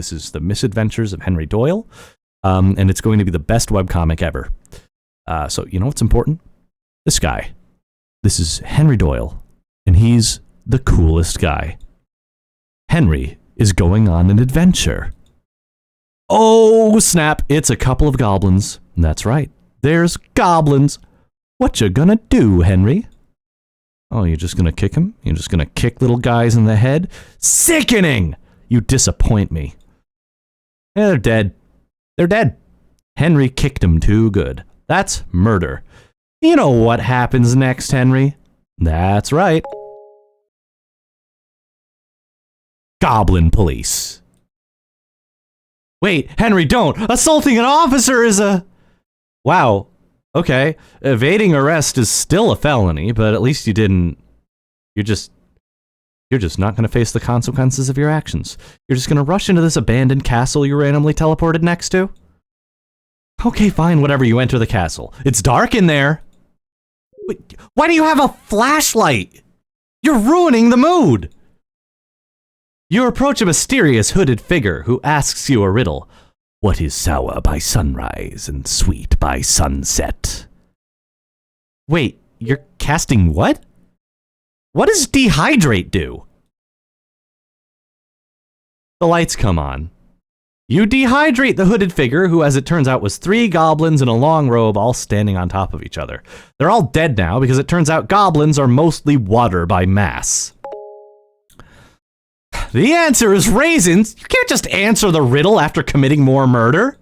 This is the Misadventures of Henry Doyle, and it's going to be the best webcomic ever. So you know what's important? This guy. This is Henry Doyle, and he's the coolest guy. Henry is going on an adventure. Oh, snap, it's a couple of goblins. That's right, there's goblins. What you gonna do, Henry? Oh, you're just gonna kick him? You're just gonna kick little guys in the head? Sickening! You disappoint me. Yeah, they're dead. They're dead. Henry kicked him too good. That's murder. You know what happens next, Henry? That's right. Goblin police. Wait, Henry, don't! Assaulting an officer is a... Wow. Okay. Evading arrest is still a felony, but at least you didn't... You're just not going to face the consequences of your actions. You're just going to rush into this abandoned castle you randomly teleported next to? Okay, fine, whatever, you enter the castle. It's dark in there. Wait, why do you have a flashlight? You're ruining the mood. You approach a mysterious hooded figure who asks you a riddle. What is sour by sunrise and sweet by sunset? Wait, you're casting what? What does dehydrate do? The lights come on. You dehydrate the hooded figure, who as it turns out was 3 goblins in a long robe all standing on top of each other. They're all dead now because it turns out goblins are mostly water by mass. The answer is raisins. You can't just answer the riddle after committing more murder.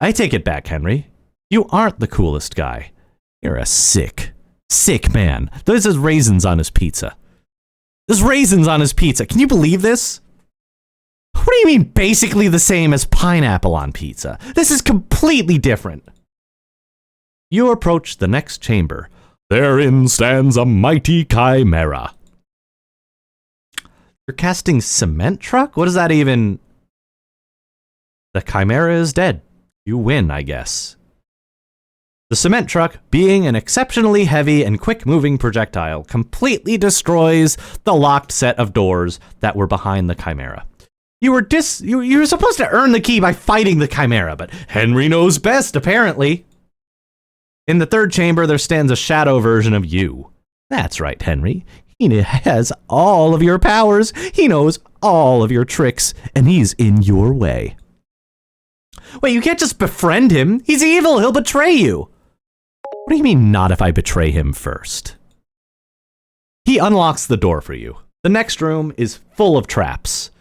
I take it back, Henry. You aren't the coolest guy. You're a sick man. There's raisins on his pizza. There's raisins on his pizza. Can you believe this? What do you mean basically the same as pineapple on pizza? This is completely different. You approach the next chamber. Therein stands a mighty chimera. You're casting cement truck? What does that even... The chimera is dead. You win, I guess. The cement truck, being an exceptionally heavy and quick-moving projectile, completely destroys the locked set of doors that were behind the chimera. You were supposed to earn the key by fighting the chimera, but Henry knows best, apparently. In the third chamber, there stands a shadow version of you. That's right, Henry. He has all of your powers, he knows all of your tricks, and he's in your way. Wait, you can't just befriend him. He's evil, he'll betray you. What do you mean, not if I betray him first? He unlocks the door for you. The next room is full of traps.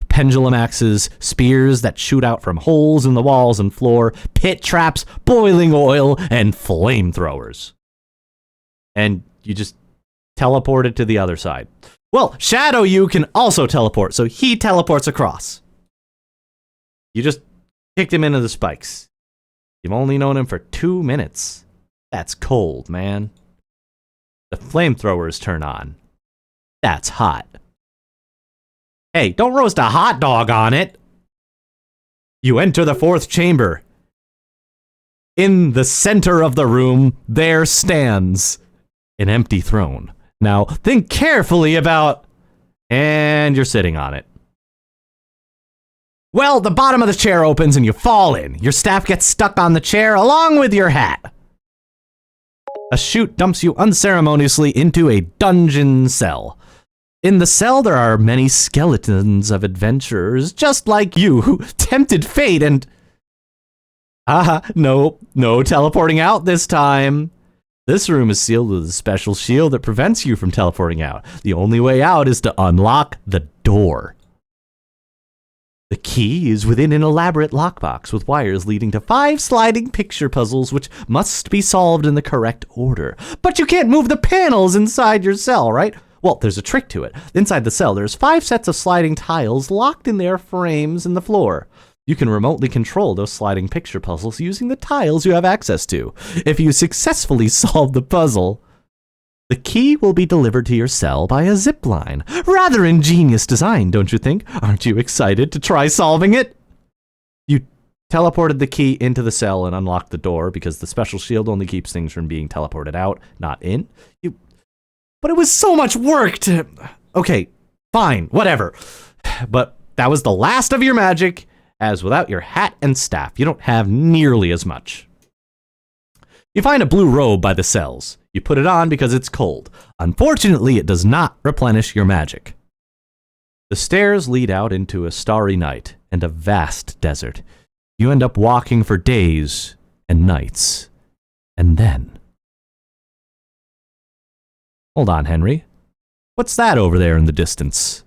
Pendulum axes, spears that shoot out from holes in the walls and floor, pit traps, boiling oil, and flamethrowers. And you just teleported to the other side. Well, Shadow You can also teleport, so he teleports across. You just kicked him into the spikes. You've only known him for 2 minutes. That's cold, man. The flamethrowers turn on. That's hot. Hey, don't roast a hot dog on it. You enter the 4th chamber. In the center of the room, there stands an empty throne. Now, think carefully about... And you're sitting on it. Well, the bottom of the chair opens and you fall in. Your staff gets stuck on the chair along with your hat. A chute dumps you unceremoniously into a dungeon cell. In the cell, there are many skeletons of adventurers just like you who tempted fate and... No teleporting out this time. This room is sealed with a special shield that prevents you from teleporting out. The only way out is to unlock the door. The key is within an elaborate lockbox with wires leading to 5 sliding picture puzzles which must be solved in the correct order. But you can't move the panels inside your cell, right? Well, there's a trick to it. Inside the cell, there's 5 sets of sliding tiles locked in their frames in the floor. You can remotely control those sliding picture puzzles using the tiles you have access to. If you successfully solve the puzzle, the key will be delivered to your cell by a zip line. Rather ingenious design, don't you think? Aren't you excited to try solving it? You teleported the key into the cell and unlocked the door because the special shield only keeps things from being teleported out, not in. But it was so much work to... Okay, fine, whatever. But that was the last of your magic, as without your hat and staff, you don't have nearly as much. You find a blue robe by the cells. You put it on because it's cold. Unfortunately, it does not replenish your magic. The stairs lead out into a starry night and a vast desert. You end up walking for days and nights. And then... Hold on, Henry. What's that over there in the distance?